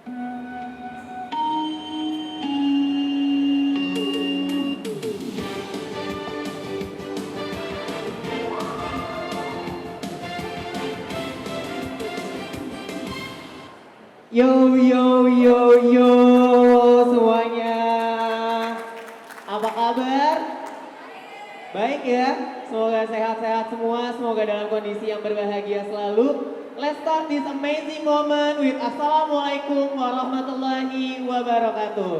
Yo yo yo yo semuanya. Apa kabar? Baik ya. Semoga sehat-sehat semua, semoga dalam kondisi yang berbahagia selalu. Let's start this amazing moment with Assalamualaikum warahmatullahi wabarakatuh.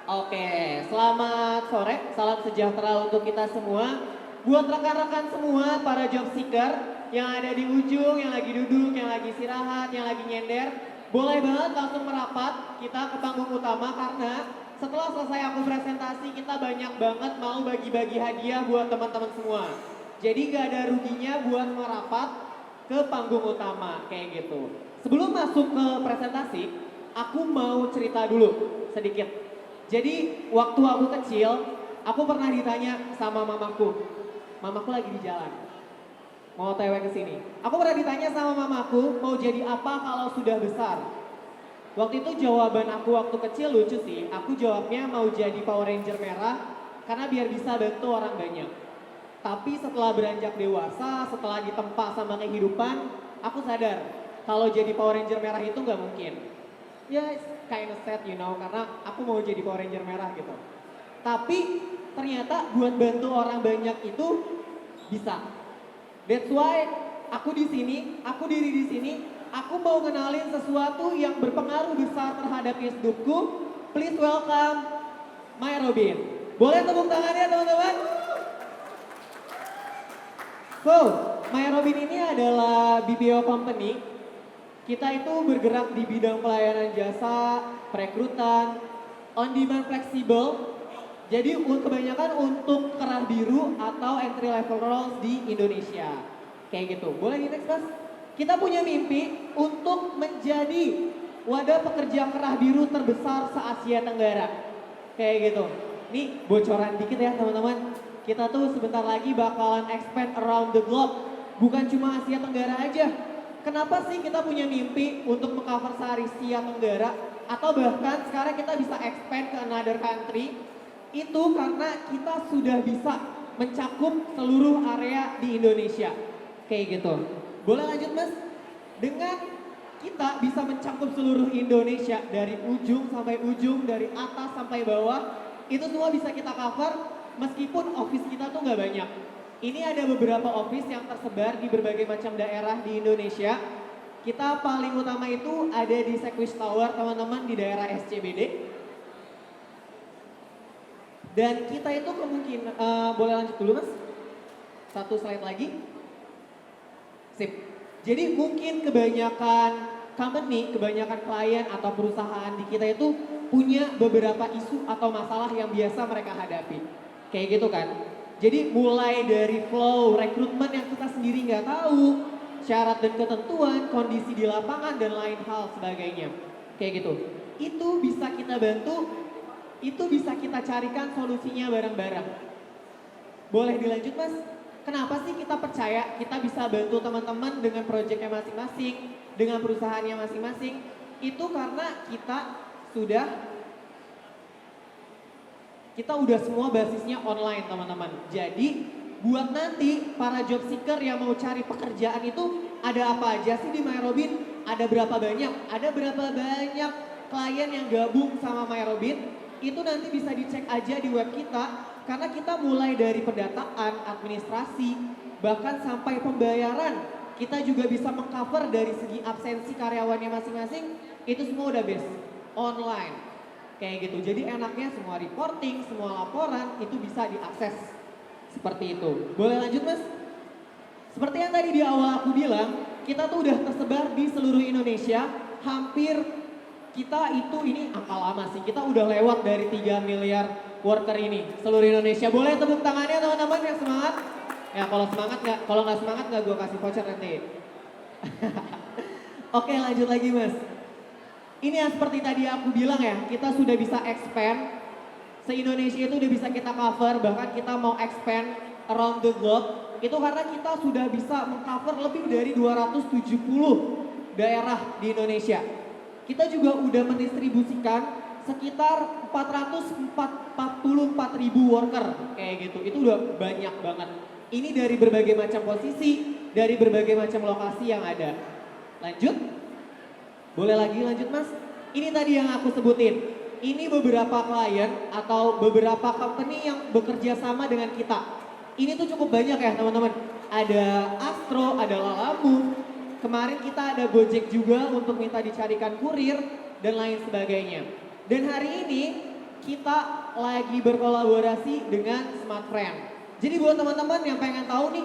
Oke, selamat sore, salam sejahtera untuk kita semua. Buat rekan-rekan semua, para job seeker yang ada di ujung, yang lagi duduk, yang lagi istirahat, yang lagi nyender, boleh banget langsung merapat kita ke panggung utama karena setelah selesai aku presentasi kita banyak banget mau bagi-bagi hadiah buat teman-teman semua. Jadi gak ada ruginya buat merapat ke panggung utama kayak gitu. Sebelum masuk ke presentasi, aku mau cerita dulu sedikit. Jadi waktu aku kecil, aku pernah ditanya sama mamaku. Mamaku lagi di jalan, mau TW ke sini. Aku pernah ditanya sama mamaku, mau jadi apa kalau sudah besar? Waktu itu jawaban aku waktu kecil lucu sih. Aku jawabnya mau jadi Power Ranger merah karena biar bisa bantu orang banyak. Tapi setelah beranjak dewasa, setelah ditempa sama kehidupan, aku sadar kalau jadi Power Ranger merah itu nggak mungkin. Ya, it's kind of sad, you know, karena aku mau jadi Power Ranger merah gitu. Tapi ternyata buat bantu orang banyak itu bisa. That's why aku di sini, aku diri di sini, aku mau kenalin sesuatu yang berpengaruh besar terhadap hidupku. Please welcome Maya Robin. Boleh tepuk tangannya teman-teman? So, Maya Robin ini adalah BPO company. Kita itu bergerak di bidang pelayanan jasa, perekrutan, on demand fleksibel. Jadi kebanyakan untuk kerah biru atau entry level roles di Indonesia. Kayak gitu. Boleh di next mas? Kita punya mimpi untuk menjadi wadah pekerja kerah biru terbesar se-Asia Tenggara. Kayak gitu. Nih bocoran dikit ya teman-teman. Kita tuh sebentar lagi bakalan expand around the globe. Bukan cuma Asia Tenggara aja. Kenapa sih kita punya mimpi untuk mengcover se-Asia Tenggara? Atau bahkan sekarang kita bisa expand ke another country? Itu karena kita sudah bisa mencakup seluruh area di Indonesia. Kayak gitu. Boleh lanjut mas? Dengan kita bisa mencakup seluruh Indonesia dari ujung sampai ujung, dari atas sampai bawah, itu semua bisa kita cover meskipun office kita tuh nggak banyak. Ini ada beberapa office yang tersebar di berbagai macam daerah di Indonesia. Kita paling utama itu ada di Sekwis Tower teman-teman di daerah SCBD. Dan kita itu kemungkinan, boleh lanjut dulu mas? Satu slide lagi. Sip. Jadi mungkin kebanyakan company, kebanyakan klien atau perusahaan di kita itu punya beberapa isu atau masalah yang biasa mereka hadapi. Kayak gitu kan. Jadi mulai dari flow rekrutmen yang kita sendiri nggak tahu, syarat dan ketentuan, kondisi di lapangan dan lain hal sebagainya. Kayak gitu. Itu bisa kita bantu, itu bisa kita carikan solusinya bareng-bareng. Boleh dilanjut mas? Kenapa sih kita percaya kita bisa bantu teman-teman dengan proyeknya masing-masing, dengan perusahaannya masing-masing? Itu karena kita udah semua basisnya online teman-teman. Jadi buat nanti para job seeker yang mau cari pekerjaan itu ada apa aja sih di Maya Robin? Ada berapa banyak? Ada berapa banyak klien yang gabung sama Maya Robin? Itu nanti bisa dicek aja di web kita. Karena kita mulai dari pendataan, administrasi, bahkan sampai pembayaran. Kita juga bisa mengcover dari segi absensi karyawannya masing-masing. Itu semua udah base online. Kayak gitu. Jadi enaknya semua reporting, semua laporan itu bisa diakses. Seperti itu. Boleh lanjut mas? Seperti yang tadi di awal aku bilang, kita tuh udah tersebar di seluruh Indonesia. Hampir kita itu, ini angka lama sih. Kita udah lewat dari 3 miliar worker ini seluruh Indonesia. Boleh tepuk tangannya teman-teman yang semangat? Ya kalau semangat nggak, kalau nggak semangat nggak gue kasih voucher nanti. Oke lanjut lagi mas. Ini yang seperti tadi aku bilang ya, kita sudah bisa expand se-Indonesia itu udah bisa kita cover, bahkan kita mau expand around the globe. Itu karena kita sudah bisa mengcover lebih dari 270 daerah di Indonesia. Kita juga udah mendistribusikan sekitar 444.000 worker kayak gitu. Itu udah banyak banget. Ini dari berbagai macam posisi, dari berbagai macam lokasi yang ada. Lanjut? Boleh lagi lanjut Mas? Ini tadi yang aku sebutin. Ini beberapa klien atau beberapa company yang bekerja sama dengan kita. Ini tuh cukup banyak ya teman-teman. Ada Astro, ada Lalamove. Kemarin kita ada Gojek juga untuk minta dicarikan kurir dan lain sebagainya. Dan hari ini kita lagi berkolaborasi dengan Smartfriend. Jadi buat teman-teman yang pengen tahu nih,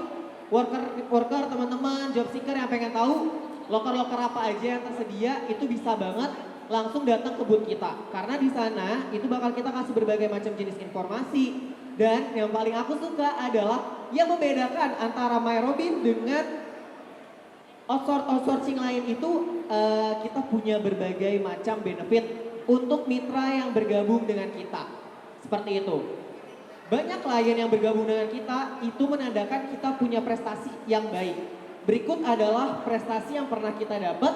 worker teman-teman, job seeker yang pengen tahu loker-loker apa aja yang tersedia, itu bisa banget langsung datang ke booth kita. Karena di sana itu bakal kita kasih berbagai macam jenis informasi. Dan yang paling aku suka adalah yang membedakan antara MyRobin dengan outsourcing lain itu kita punya berbagai macam benefit untuk mitra yang bergabung dengan kita. Seperti itu. Banyak klien yang bergabung dengan kita itu menandakan kita punya prestasi yang baik. Berikut adalah prestasi yang pernah kita dapat.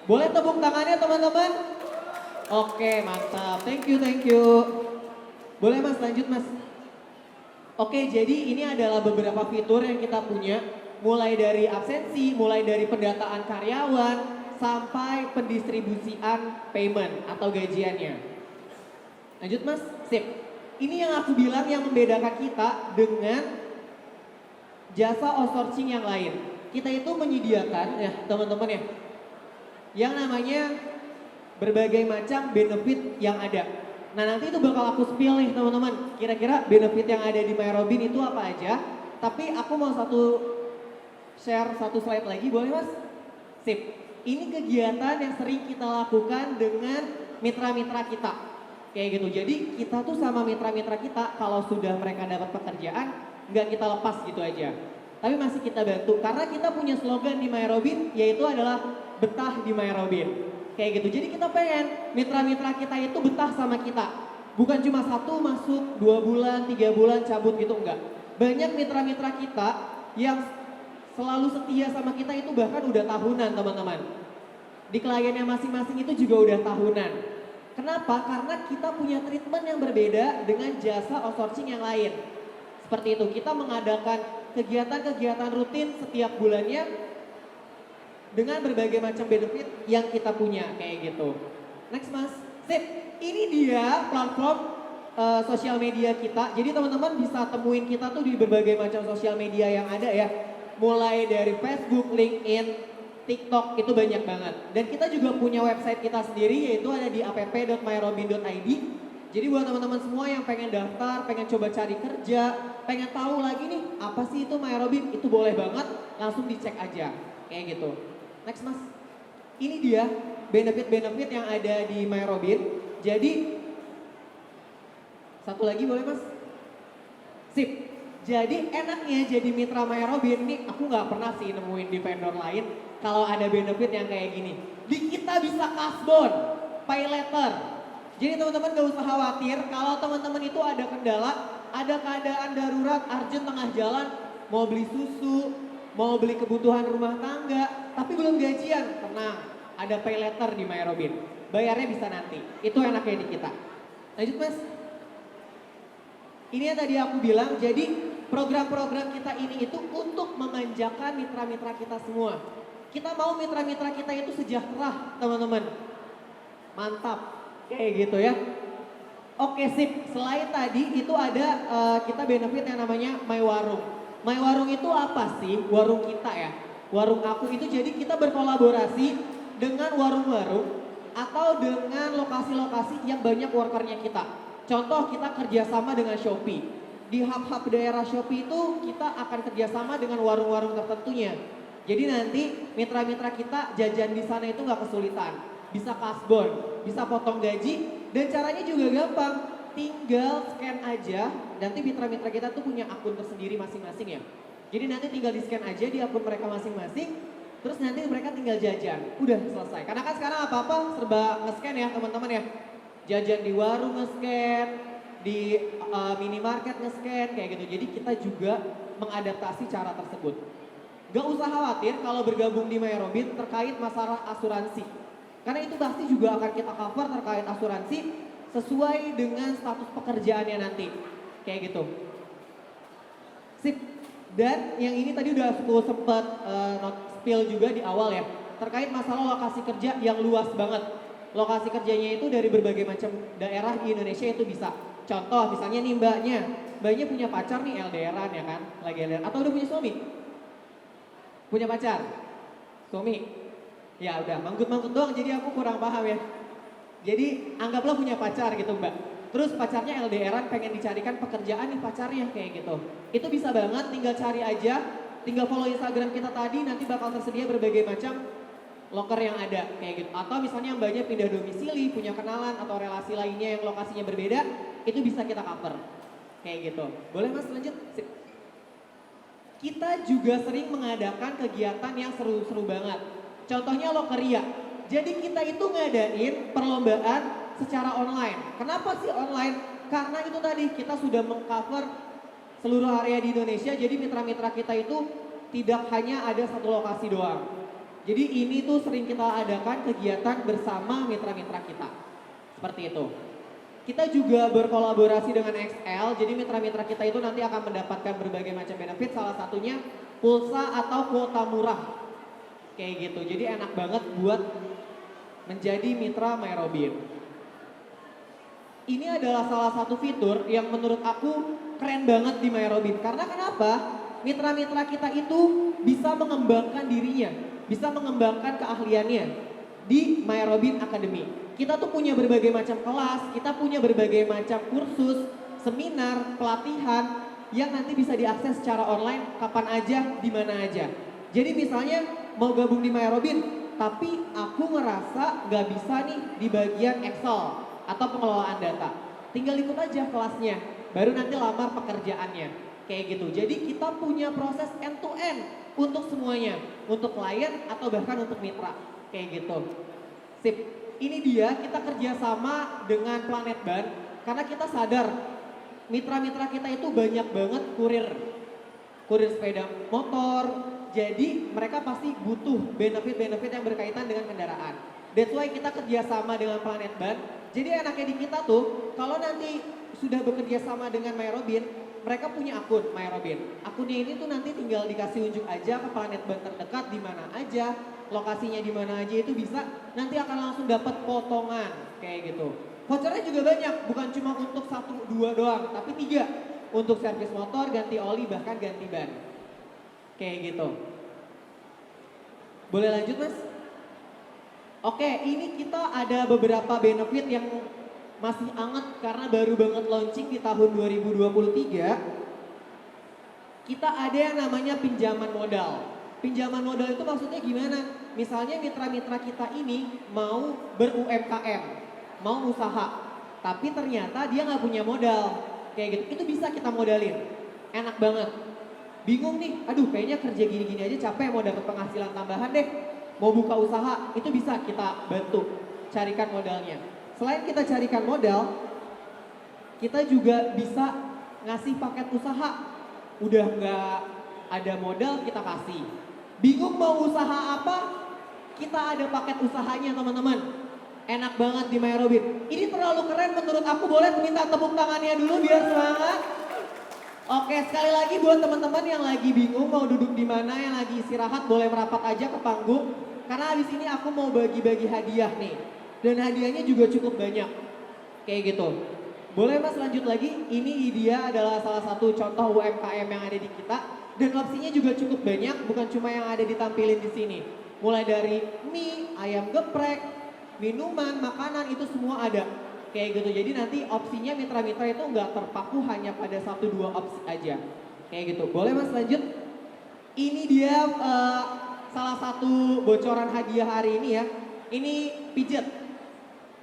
Boleh tepuk tangannya teman-teman? Oke, mantap. Thank you, thank you. Boleh Mas, lanjut Mas. Oke, jadi ini adalah beberapa fitur yang kita punya. Mulai dari absensi, mulai dari pendataan karyawan, sampai pendistribusian payment atau gajiannya. Lanjut Mas, sip. Ini yang aku bilang yang membedakan kita dengan jasa outsourcing yang lain. Kita itu menyediakan, ya teman-teman ya, yang namanya berbagai macam benefit yang ada. Nah nanti itu bakal aku spill nih teman-teman, kira-kira benefit yang ada di MyRobin itu apa aja. Tapi aku mau share satu slide lagi, boleh Mas? Sip. Ini kegiatan yang sering kita lakukan dengan mitra-mitra kita. Kayak gitu, jadi kita tuh sama mitra-mitra kita kalau sudah mereka dapat pekerjaan, nggak kita lepas gitu aja. Tapi masih kita bantu, karena kita punya slogan di MyRobin, yaitu adalah betah di MyRobin. Kayak gitu, jadi kita pengen mitra-mitra kita itu betah sama kita. Bukan cuma satu masuk, 2 bulan, 3 bulan cabut gitu, enggak. Banyak mitra-mitra kita yang selalu setia sama kita itu bahkan udah tahunan teman-teman. Di kliennya masing-masing itu juga udah tahunan. Kenapa? Karena kita punya treatment yang berbeda dengan jasa outsourcing yang lain. Seperti itu, kita mengadakan kegiatan-kegiatan rutin setiap bulannya dengan berbagai macam benefit yang kita punya, kayak gitu. Next Mas, sip. Ini dia platform sosial media kita. Jadi teman-teman bisa temuin kita tuh di berbagai macam sosial media yang ada ya. Mulai dari Facebook, LinkedIn, TikTok, itu banyak banget. Dan kita juga punya website kita sendiri, yaitu ada di app.myrobin.id. Jadi buat teman-teman semua yang pengen daftar, pengen coba cari kerja, pengen tahu lagi nih apa sih itu MyRobin, itu boleh banget langsung dicek aja, kayak gitu. Next Mas, ini dia benefit-benefit yang ada di MyRobin. Jadi satu lagi boleh Mas? Sip. Jadi enaknya jadi mitra MyRobin ini aku nggak pernah sih nemuin di vendor lain kalau ada benefit yang kayak gini. Di kita bisa kasbon, pay letter. Jadi teman-teman gak usah khawatir kalau teman-teman itu ada kendala, ada keadaan darurat, urgent tengah jalan, mau beli susu, mau beli kebutuhan rumah tangga, tapi belum gajian, tenang, ada pay letter di MyRobin. Bayarnya bisa nanti, itu enaknya di kita. Lanjut Mas. Ini yang tadi aku bilang, jadi program-program kita ini itu untuk memanjakan mitra-mitra kita semua. Kita mau mitra-mitra kita itu sejahtera, teman-teman. Mantap, kayak gitu ya. Oke sip, selain tadi itu ada kita benefit yang namanya My Warung. My Warung itu apa sih? Warung kita ya. Warung aku itu jadi kita berkolaborasi dengan warung-warung atau dengan lokasi-lokasi yang banyak workernya kita. Contoh kita kerjasama dengan Shopee. Di hub-hub daerah Shopee itu kita akan kerjasama dengan warung-warung tertentunya. Jadi nanti mitra-mitra kita jajan di sana itu nggak kesulitan. Bisa kasbon, bisa potong gaji, dan caranya juga gampang. Tinggal scan aja, nanti mitra-mitra kita tuh punya akun tersendiri masing-masing ya. Jadi nanti tinggal di scan aja di akun mereka masing-masing, terus nanti mereka tinggal jajan. Udah selesai. Karena kan sekarang apa-apa serba nge-scan ya teman-teman ya. Jajan di warung nge-scan, di minimarket nge-scan, kayak gitu. Jadi kita juga mengadaptasi cara tersebut. Gak usah khawatir kalau bergabung di Myrobin terkait masalah asuransi. Karena itu pasti juga akan kita cover terkait asuransi sesuai dengan status pekerjaannya nanti. Kayak gitu. Sip. Dan yang ini tadi udah aku sempat spill juga di awal ya. Terkait masalah lokasi kerja yang luas banget. Lokasi kerjanya itu dari berbagai macam daerah di Indonesia itu bisa. Contoh misalnya nih mbaknya punya pacar nih LDRan ya kan, lagi LDRan. Atau udah punya suami? Punya pacar? Suami? Ya udah, manggut-manggut doang jadi aku kurang paham ya. Jadi anggaplah punya pacar gitu mbak. Terus pacarnya LDRan pengen dicarikan pekerjaan nih pacarnya kayak gitu. Itu bisa banget, tinggal cari aja. Tinggal follow Instagram kita tadi, nanti bakal tersedia berbagai macam loker yang ada kayak gitu. Atau misalnya mbaknya pindah domisili, punya kenalan atau relasi lainnya yang lokasinya berbeda, itu bisa kita cover. Kayak gitu. Boleh mas lanjut? Sip. Kita juga sering mengadakan kegiatan yang seru-seru banget. Contohnya lokeria. Jadi kita itu ngadain perlombaan secara online. Kenapa sih online? Karena itu tadi kita sudah mengcover seluruh area di Indonesia. Jadi mitra-mitra kita itu tidak hanya ada satu lokasi doang. Jadi ini tuh sering kita adakan kegiatan bersama mitra-mitra kita. Seperti itu. Kita juga berkolaborasi dengan XL, jadi mitra-mitra kita itu nanti akan mendapatkan berbagai macam benefit, salah satunya pulsa atau kuota murah. Kayak gitu, jadi enak banget buat menjadi mitra Myrobin. Ini adalah salah satu fitur yang menurut aku keren banget di Myrobin. Karena kenapa? Mitra-mitra kita itu bisa mengembangkan dirinya, bisa mengembangkan keahliannya di Myrobin Academy. Kita tuh punya berbagai macam kelas, kita punya berbagai macam kursus, seminar, pelatihan yang nanti bisa diakses secara online kapan aja, di mana aja. Jadi misalnya mau gabung di Myrobin, tapi aku ngerasa gak bisa nih di bagian Excel atau pengelolaan data. Tinggal ikut aja kelasnya, baru nanti lamar pekerjaannya. Kayak gitu. Jadi kita punya proses end to end untuk semuanya, untuk klien atau bahkan untuk mitra. Kayak gitu. Sip. Ini dia kita kerjasama dengan Planet Ban karena kita sadar mitra-mitra kita itu banyak banget kurir sepeda motor. Jadi mereka pasti butuh benefit-benefit yang berkaitan dengan kendaraan. That's why kita kerjasama dengan Planet Ban. Jadi enaknya di kita tuh kalau nanti sudah bekerja sama dengan Myrobin, mereka punya akun Myrobin. Akunnya ini tuh nanti tinggal dikasih unjuk aja ke Planet Ban terdekat di mana aja. Lokasinya di mana aja itu bisa, nanti akan langsung dapat potongan kayak gitu. Vouchernya juga banyak, bukan cuma untuk 1-2 doang, tapi 3 untuk servis motor, ganti oli, bahkan ganti ban. Kayak gitu. Boleh lanjut mas? Oke, ini kita ada beberapa benefit yang masih hangat karena baru banget launching di tahun 2023. Kita ada yang namanya pinjaman modal. Pinjaman modal itu maksudnya gimana? Misalnya mitra-mitra kita ini mau ber-UMKM, mau usaha, tapi ternyata dia nggak punya modal, kayak gitu. Itu bisa kita modalin, enak banget. Bingung nih, aduh kayaknya kerja gini-gini aja capek, mau dapat penghasilan tambahan deh, mau buka usaha, itu bisa kita bantu, carikan modalnya. Selain kita carikan modal, kita juga bisa ngasih paket usaha. Udah nggak ada modal, kita kasih. Bingung mau usaha apa? Kita ada paket usahanya teman-teman. Enak banget di Myrobin. Ini terlalu keren menurut aku, boleh minta tepuk tangannya dulu biar semangat. Oke, sekali lagi buat teman-teman yang lagi bingung mau duduk di mana, yang lagi istirahat boleh merapat aja ke panggung. Karena habis ini aku mau bagi-bagi hadiah nih. Dan hadiahnya juga cukup banyak. Kayak gitu. Boleh mas lanjut lagi, ini dia adalah salah satu contoh UMKM yang ada di kita. Dan opsinya juga cukup banyak, bukan cuma yang ada ditampilin di sini. Mulai dari mie, ayam geprek, minuman, makanan itu semua ada. Kayak gitu, jadi nanti opsinya mitra-mitra itu nggak terpaku hanya pada 1-2 opsi aja. Kayak gitu, boleh mas lanjut? Ini dia salah satu bocoran hadiah hari ini ya. Ini pijat.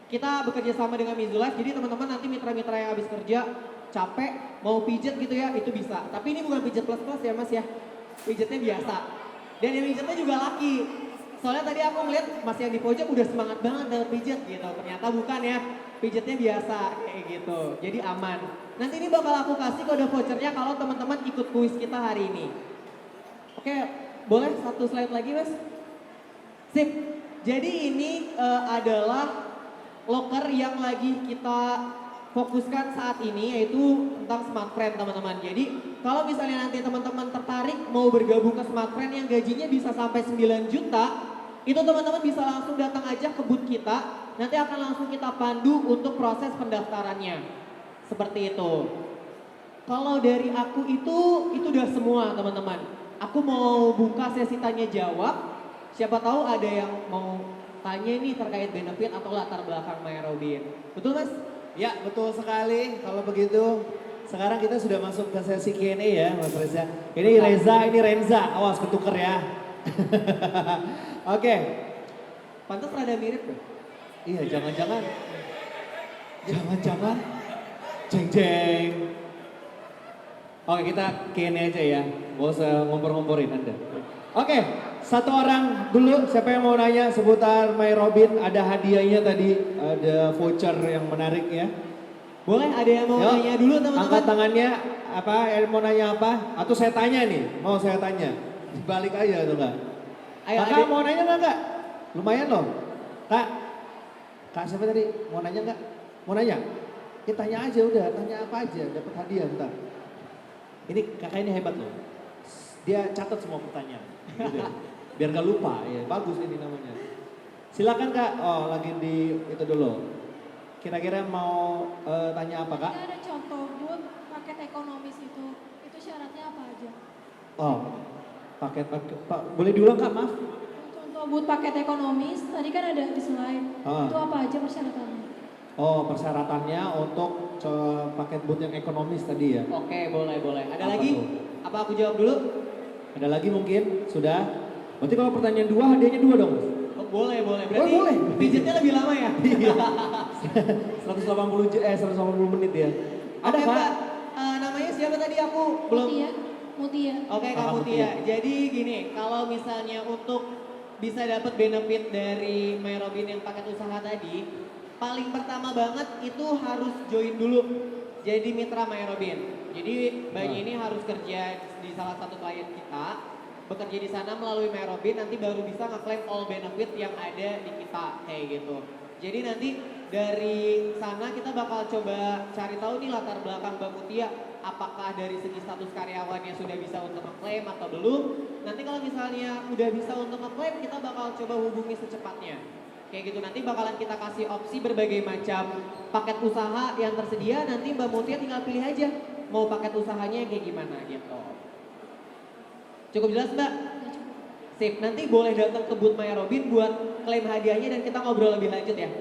Kita bekerja sama dengan Mizulife, jadi teman-teman nanti mitra-mitra yang habis kerja capek mau pijat gitu ya, itu bisa. Tapi ini bukan pijat plus-plus ya mas ya, pijatnya biasa. Dan yang pijatnya juga laki. Soalnya tadi aku ngeliat mas yang di pojok udah semangat banget dapat pijat gitu. Ternyata bukan ya, pijatnya biasa kayak gitu. Jadi aman. Nanti ini bakal aku kasih kode vouchernya kalau teman-teman ikut kuis kita hari ini. Oke, Boleh satu slide lagi Mas? Sip. Jadi ini adalah locker yang lagi kita fokuskan saat ini, yaitu tentang smart friend teman-teman. Jadi kalau misalnya nanti teman-teman tertarik mau bergabung ke smart friend yang gajinya bisa sampai 9 juta, itu teman-teman bisa langsung datang aja ke booth kita. Nanti akan langsung kita pandu untuk proses pendaftarannya. Seperti itu. Kalau dari aku itu udah semua teman-teman. Aku mau buka sesi tanya jawab. Siapa tahu ada yang mau tanya nih terkait benefit atau latar belakang MyRobin. Betul Mas? Ya, betul sekali. Kalau begitu, sekarang kita sudah masuk ke sesi Q&A ya, Mas Reza. Ini Reza, ini Renza. Awas ketuker ya. Oke. Pantas rada mirip deh. Iya, jangan-jangan. Jangan-jangan. Jeng-jeng. Oke, kita Q&A aja ya. Gak usah ngompor-ngomporin Anda. Oke, satu orang dulu. Siapa yang mau nanya seputar MyRobin? Ada hadiahnya tadi. Ada voucher yang menarik ya. Boleh, ada yang mau nanya dulu teman-teman? Angkat tangannya. Apa? Mau nanya apa? Atau saya tanya nih? Mau saya tanya? Balik aja atau enggak? Ayo, Kakak mau nanya enggak? Lumayan loh. Kak. Kak siapa tadi? Mau nanya enggak? Mau nanya? Ya tanya aja udah. Tanya apa aja. Dapat hadiah ntar. Ini kakak ini hebat loh. Dia catat semua pertanyaan. Gitu ya. Biar gak lupa. Ya, bagus ini namanya. Silakan Kak. Oh lagi di itu dulu. Kira-kira mau tanya apa Kak? Ini ada contoh booth paket ekonomis itu syaratnya apa aja? Oh, paket Pak, boleh diulang Kak, maaf? Contoh booth paket ekonomis, tadi kan ada di slide. Itu apa aja persyaratannya? Oh, persyaratannya untuk paket booth yang ekonomis tadi ya? Oke, boleh. Ada Apa lagi? tuh? Apa aku jawab dulu? Ada lagi mungkin? Sudah? Berarti kalau pertanyaan 2, hadiahnya 2 dong, Mas? Oh, boleh. Berarti boleh. pijatnya lebih lama ya? Iya. 180 menit ya. Ada Oke, Kak? Mbak, namanya siapa tadi aku belum? Mutia. Oke, Kak Mutia. Jadi gini, kalau misalnya untuk bisa dapat benefit dari MyRobin yang paket usaha tadi, paling pertama banget itu harus join dulu jadi mitra MyRobin. Jadi Mbaknya ini harus kerja di salah satu klien kita, bekerja di sana melalui MyRobin, nanti baru bisa ngeklaim all benefit yang ada di kita, kayak gitu. Jadi nanti dari sana kita bakal coba cari tahu nih latar belakang Mbak Mutia, apakah dari segi status karyawannya sudah bisa untuk ngeklaim atau belum. Nanti kalau misalnya udah bisa untuk ngeklaim, kita bakal coba hubungi secepatnya. Kayak gitu, nanti bakalan kita kasih opsi berbagai macam paket usaha yang tersedia, nanti Mbak Mutia tinggal pilih aja mau paket usahanya kayak gimana gitu. Cukup jelas Mbak? Sip, nanti boleh datang ke booth MyRobin buat klaim hadiahnya dan kita ngobrol lebih lanjut ya.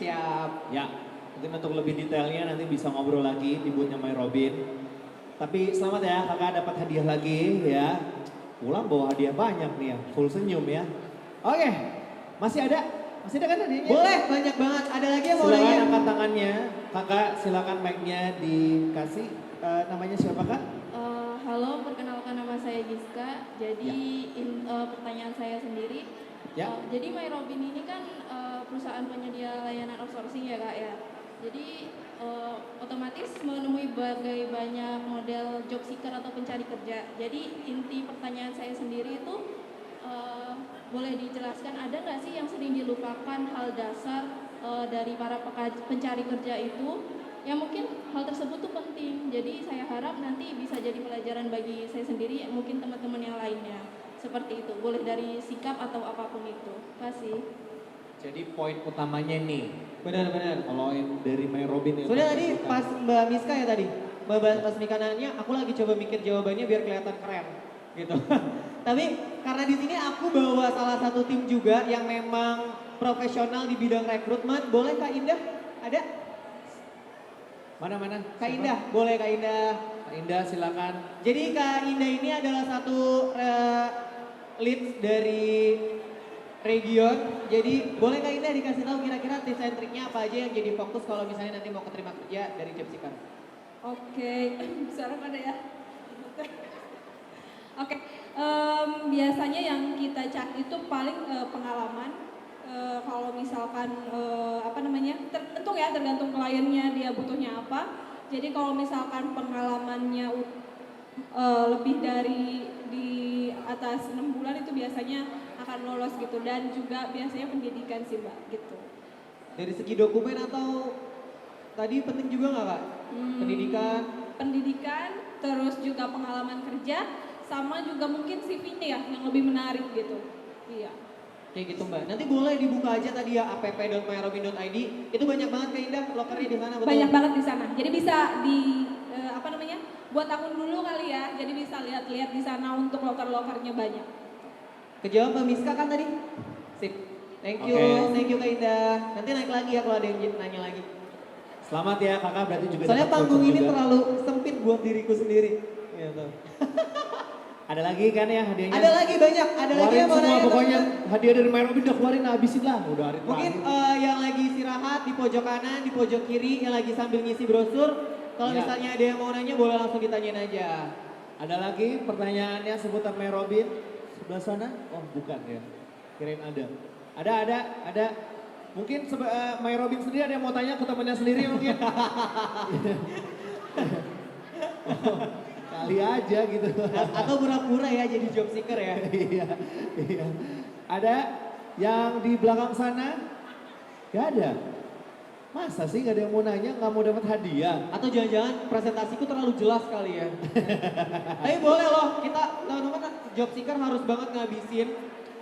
Siap. Ya, mungkin untuk lebih detailnya nanti bisa ngobrol lagi di boothnya MyRobin. Tapi selamat ya, kakak dapat hadiah lagi ya. Pulang bawa hadiah banyak nih ya, full senyum ya. Oke, masih ada? Masih ada kan hadiahnya? Boleh, banyak banget. Ada lagi yang mau Silakan nanya? angkat tangannya. Kakak silakan mic-nya dikasih. Namanya siapa Kak? Halo, perkenalkan nama saya Giska. Jadi pertanyaan saya sendiri. Ya. Jadi MyRobin ini kan perusahaan penyedia layanan outsourcing ya Kak ya. Jadi otomatis menemui banyak model job seeker atau pencari kerja. Jadi inti pertanyaan saya sendiri itu boleh dijelaskan ada nggak sih yang sering dilupakan hal dasar dari para pencari kerja itu? Ya mungkin hal tersebut tuh penting. Jadi saya harap nanti bisa jadi pelajaran bagi saya sendiri, mungkin teman-teman yang lainnya. Seperti itu, boleh dari sikap atau apapun itu. Terima kasih. Jadi poin utamanya nih. Benar. Kalau yang dari MyRobin itu. Soalnya tadi pas Mbak Miska ya tadi, Mbak Miska nanya, aku lagi coba mikir jawabannya biar kelihatan keren, gitu. Tapi karena di sini aku bawa salah satu tim juga yang memang profesional di bidang rekrutmen, boleh Kak Indah? Ada? Mana? Kak Indah, boleh Kak Indah. Kak Indah silakan. Jadi Kak Indah ini adalah satu lead dari region. Jadi boleh Kak Indah dikasih tahu kira-kira tips and triknya apa aja yang jadi fokus kalau misalnya nanti mau keterima kerja dari job seeker. Oke, suara pada ya. Oke, biasanya yang kita cari itu paling pengalaman. Kalau misalkan tergantung ya, tergantung kliennya dia butuhnya apa. Jadi kalau misalkan pengalamannya lebih dari atas 6 bulan itu biasanya akan lolos gitu, dan juga biasanya pendidikan sih Mbak gitu. Dari segi dokumen atau tadi penting juga nggak Kak? Pendidikan? Pendidikan, terus juga pengalaman kerja, sama juga mungkin CV-nya ya yang lebih menarik gitu. Iya. Kayak gitu Mbak. Nanti boleh dibuka aja tadi ya app.myrobin.id. Itu banyak banget Kak Indah lokernya di sana betul. Banyak banget di sana. Jadi bisa di apa namanya? Buat akun dulu kali ya. Jadi bisa lihat-lihat di sana untuk loker-lokernya banyak. Kejawab Mbak Miska kan tadi? Sip. Thank you, Oke. thank you Kak Indah. Nanti naik lagi ya kalau ada yang nanya lagi. Selamat ya kakak, berarti juga Soalnya dapat panggung voucher ini juga. terlalu sempit buat diriku sendiri. Gitu. Ada lagi kan ya hadiahnya? Ada lagi banyak, ada lagi Keluarin yang mau semua nanya pokoknya teman-teman? hadiah dari Myrobin udah keluarin, habisin lah. Udah hari Mungkin terakhir. yang lagi istirahat di pojok kanan, di pojok kiri, yang lagi sambil ngisi brosur. Kalau Iya. misalnya ada yang mau nanya boleh langsung ditanyain aja. Ada lagi pertanyaannya seputar Myrobin? Sebelah sana? Oh bukan ya, kirain ada. Ada. Mungkin Myrobin sendiri ada yang mau tanya ke temannya sendiri mungkin? Oh, kali aja gitu. Atau pura-pura ya jadi job seeker ya. Iya. Ada yang di belakang sana? Gak ada. Masa sih gak ada yang mau nanya, gak mau dapat hadiah? Atau jangan-jangan presentasiku terlalu jelas kali ya. Tapi boleh loh, kita teman-teman job seeker harus banget ngabisin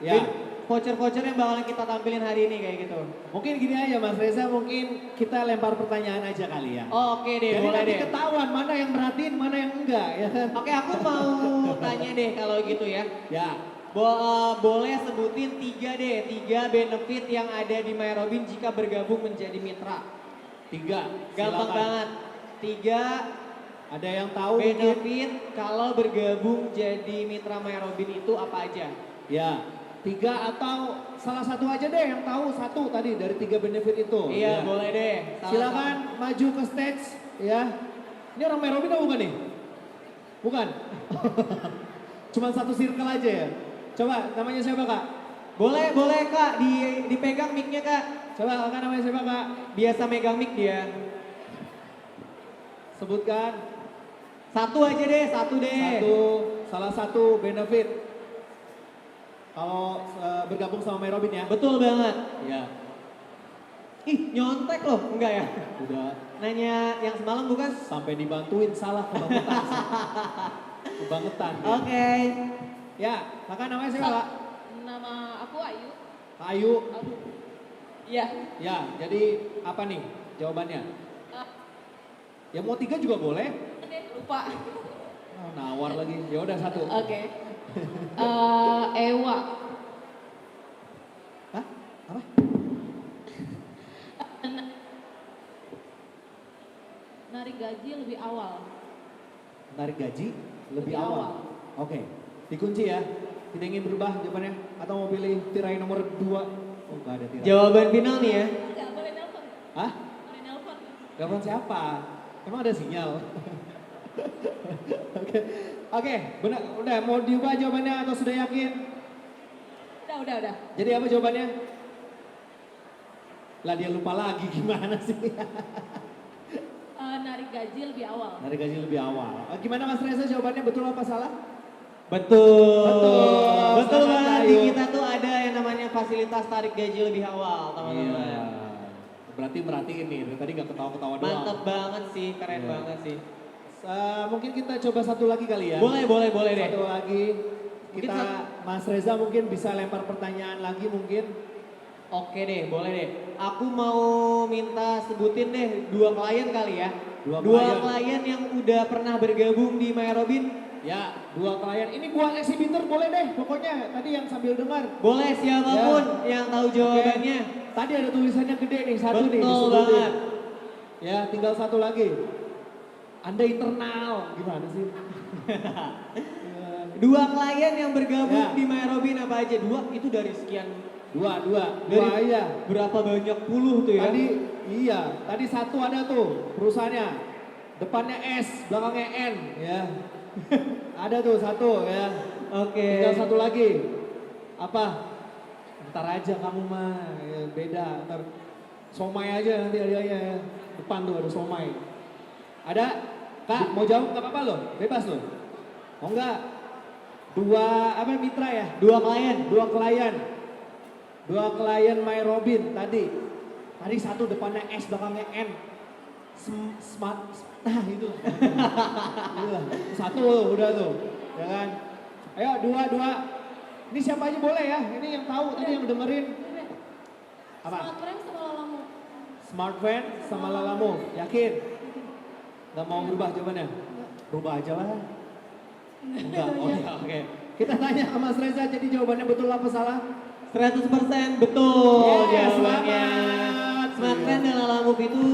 Ya. voucher-voucher yang bakalan kita tampilin hari ini kayak gitu. Mungkin gini aja Mas Reza, mungkin kita lempar pertanyaan aja kali ya. Oh, oke deh, Jadi boleh nanti deh. ketahuan mana yang merhatiin, mana yang enggak ya kan? Oke, aku mau tanya deh kalau gitu ya. Ya, Boleh sebutin 3 benefit yang ada di Myrobin jika bergabung menjadi mitra. 3. Gampang Silakan. banget. 3 Ada yang tahu mungkin? benefit kalau bergabung jadi mitra Myrobin itu apa aja? Ya, 3 atau salah satu aja deh yang tahu satu tadi dari 3 benefit itu. Iya, Ya. boleh deh. Salah Silakan maju ke stage ya. Ini orang Myrobin atau bukan nih? Bukan. Cuman satu circle aja ya. Coba namanya siapa Kak? boleh Kak, dipegang mic-nya Kak. Coba Kak namanya siapa Kak? Biasa megang mic dia. Sebutkan Satu aja deh, satu deh. salah satu benefit kalau bergabung sama Myrobin ya. Betul banget. Ya, Ih, nyontek loh, enggak ya? udah Nanya yang semalam bukan? sampai dibantuin salah kebangetan. Kebangetan. dia. Oke. Ya, Kakak namanya siapa Kak? Nama aku Ayu. Kak Ayu. Iya. Ya, jadi apa nih jawabannya? Ya mau 3 juga boleh. Lupa. Oh, nawar lagi. Ya udah satu. Oke. Ewa. Hah? Apa? Narik gaji lebih awal. Tarik gaji lebih Lebih awal. awal. Oke, dikunci ya. Tidak ingin berubah jawabannya? Atau mau pilih tirai nomor 2? Oh, nggak ada tirai. Jawaban final nih ya. Enggak boleh nelpon. Hah? Boleh nelpon. Telepon siapa? Emang ada sinyal? Oke, Oke, benar. Udah mau diubah jawabannya atau sudah yakin? Udah. Jadi apa jawabannya? Lah dia lupa lagi gimana sih? Narik gaji lebih awal. Tarik gaji lebih awal. Gimana Mas Reza jawabannya betul apa salah? Betul. Betul. Betul Selamat, banget. Di Ayu. kita tuh ada yang namanya fasilitas tarik gaji lebih awal, teman-teman. Iya. Berarti merhatiin nih, dari tadi nggak ketawa-ketawa doang. Mantep banget sih, keren Iya. banget sih. Mungkin kita coba satu lagi kali ya. Boleh deh. Satu lagi. Mungkin Kita Mas Reza mungkin bisa lempar pertanyaan lagi mungkin. Oke deh, boleh deh. Aku mau minta sebutin deh 2 klien kali ya. Dua Dua klien. klien yang udah pernah bergabung di Myrobin. Ya, 2 klien. Ini buat eksibitor boleh deh. Pokoknya tadi yang sambil dengar. Boleh siapapun yang tahu jawabannya. Tadi ada tulisannya gede nih, satu nih. Betul disebutin. banget. Ya, tinggal satu lagi. Anda internal, gimana sih? Ya. 2 klien yang bergabung Ya. di Myrobin apa aja? 2 itu dari sekian. Dua Dari aja. berapa banyak puluh tuh ya? Tadi satu ada tuh perusahaannya. Depannya S, belakangnya N, ya. Ada tuh satu ya. Oke. Tinggal satu lagi. Apa? Ntar aja kamu mah, ya, beda. Ntar somai aja nanti hadiahnya ya. Depan tuh ada somai. Ada? Kak, mau jawab nggak apa-apa loh, bebas loh. Mau nggak? Dua apa mitra ya? Dua klien. Dua klien My Robin tadi. Tadi satu depannya S belakangnya N. Smart. Nah itu. Itulah. Satu udah tuh. Ya kan? Ayo dua. Ini siapa aja boleh ya? Ini yang tahu tadi yang dengerin. Apa? Smart Frame sama Lalamu. Smart Friend sama Lalamu. Yakin? Gak mau berubah jawabannya? Berubah aja lah. Enggak, oh ya oke. Kita tanya ke Mas Reza, jadi jawabannya betul apa salah? 100% betul Yes, jawabannya. selamat. Smart Friend dan Lalamove itu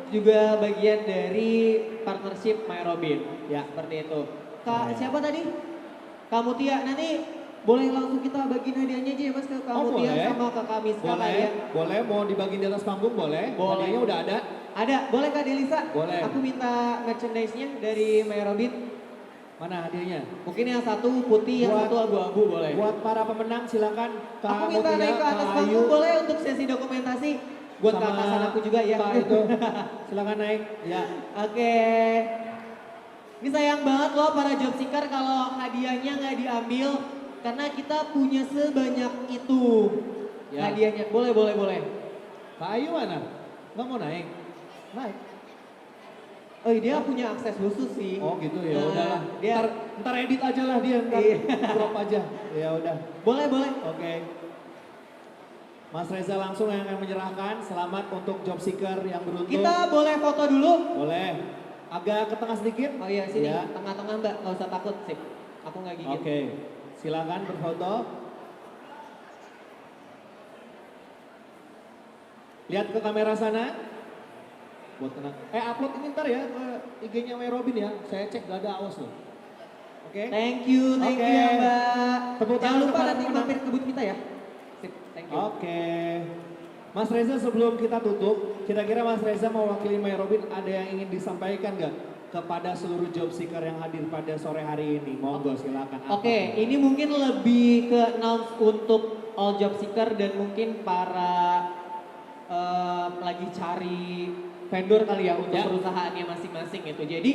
juga bagian dari partnership My Robin. Ya, seperti itu. Kak, siapa tadi? Kamu Tia, nanti boleh langsung kita bagiin hadiahnya aja ya Mas ke kamu Tia boleh. sama ke kami sekalian. Boleh, boleh mau dibagi di atas panggung boleh. Boleh. Hadiahnya udah ada. Ada, boleh Kak Delisa? Boleh. Aku minta merchandise-nya dari My Robin. Mana hadiahnya? Mungkin yang satu putih, yang Buat- satu abu-abu boleh. Buat para pemenang silakan Kak Aku minta Mutia, naik ke atas Kak panggung Ayu, boleh untuk sesi dokumentasi. Buat ke sama atasan aku juga ya. Kak itu. Silakan naik. Ya. Oke. Ini sayang banget loh para job seeker kalau hadiahnya nggak diambil karena kita punya sebanyak itu. Ya. Hadiahnya. Boleh. Kak Ayu mana? Nggak mau naik? Naik. Oh dia punya akses khusus sih. Oh gitu ya, Nah, udahlah. Dia Ntar edit aja lah dia, ntar Iya. crop aja. Ya udah. boleh. Oke. Mas Reza langsung yang akan menyerahkan. Selamat untuk job seeker yang beruntung. Kita boleh foto dulu. Boleh. Agak ke tengah sedikit. Oh iya sini, Ya. tengah-tengah Mbak, nggak usah takut sih. Aku nggak gigit. Oke. Silakan berfoto. Lihat ke kamera sana. Buat tenang. Upload ini ntar ya ke IG-nya My Robin ya. Saya cek gak ada awas loh. Oke. Thank you Oke. ya Mbak. Tepuk Jangan tangan lupa kepada nanti pemenang. mampir ke booth kita ya. Sip, thank you. Oke. Mas Reza sebelum kita tutup, kira-kira Mas Reza mewakili My Robin ada yang ingin disampaikan nggak kepada seluruh job seeker yang hadir pada sore hari ini? Monggo silakan. Apa? Oke, ini mungkin lebih ke announce untuk all job seeker dan mungkin para lagi cari vendor kali ya untuk Ya. perusahaannya masing-masing gitu. Jadi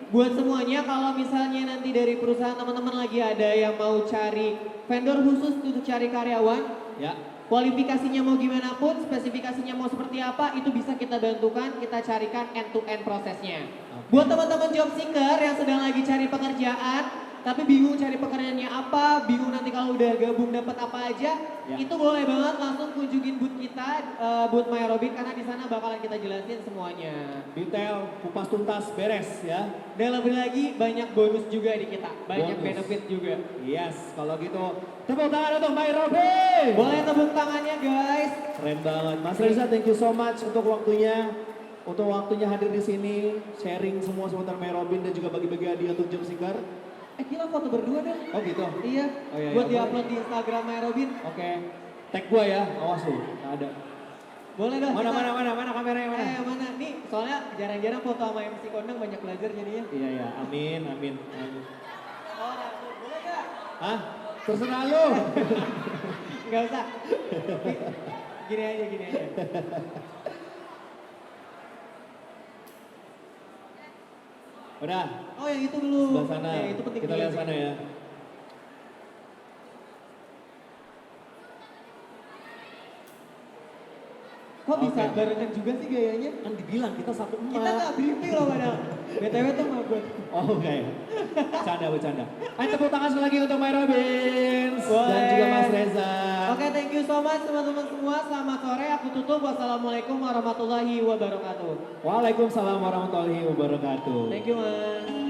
buat semuanya kalau misalnya nanti dari perusahaan teman-teman lagi ada yang mau cari vendor khusus untuk cari karyawan, Ya. kualifikasinya mau gimana pun, spesifikasinya mau seperti apa, itu bisa kita bantukan, kita carikan end-to-end prosesnya. Buat teman-teman job seeker yang sedang lagi cari pekerjaan, tapi bingung cari pekerjaannya apa, bingung nanti kalau udah gabung dapat apa aja, Ya. itu boleh banget langsung kunjungin booth kita, booth My Robin, karena di sana bakalan kita jelasin semuanya. Detail, kupas tuntas, beres ya. Dan lebih lagi banyak bonus juga di kita, banyak Bonus. benefit juga. Yes, kalau gitu tepuk tangan untuk My Robin. Boleh tepuk tangannya guys. Keren banget. Mas Reza, thank you so much untuk waktunya. Untuk waktunya hadir di sini, sharing semua seputar My Robin dan juga bagi-bagi hadiah untuk job seeker. Kita foto berdua deh. Oh gitu. Iya, Oh, iya, buat iya. diupload di Instagram My Robin. Oke. Tag gua ya, awas lu. Nggak ada. Boleh dong. Mana kita- mana kameranya mana? Mana? Nih, soalnya jarang-jarang foto sama MC Kondang banyak belajar jadinya. Iya ya, amin. Oh, boleh gak? Hah? Terserah lu. Gak usah. Gini aja. Udah, Oh yang itu dulu. sebelah sana. Itu penting Kita juga lihat sih. sana ya. Kok bisa Oke. barengan juga sih gayanya? Kan dibilang kita satu emak. Kita gak briefing loh padahal. BTW tuh mabut. Oh oke. Bercanda. Ayo tepuk tangan sekali lagi untuk My Robin dan Boleh. juga Mas Reza. Oke, thank you so much teman-teman semua. Selamat sore. Aku tutup. Wassalamualaikum warahmatullahi wabarakatuh. Waalaikumsalam warahmatullahi wabarakatuh. Thank you, Mas.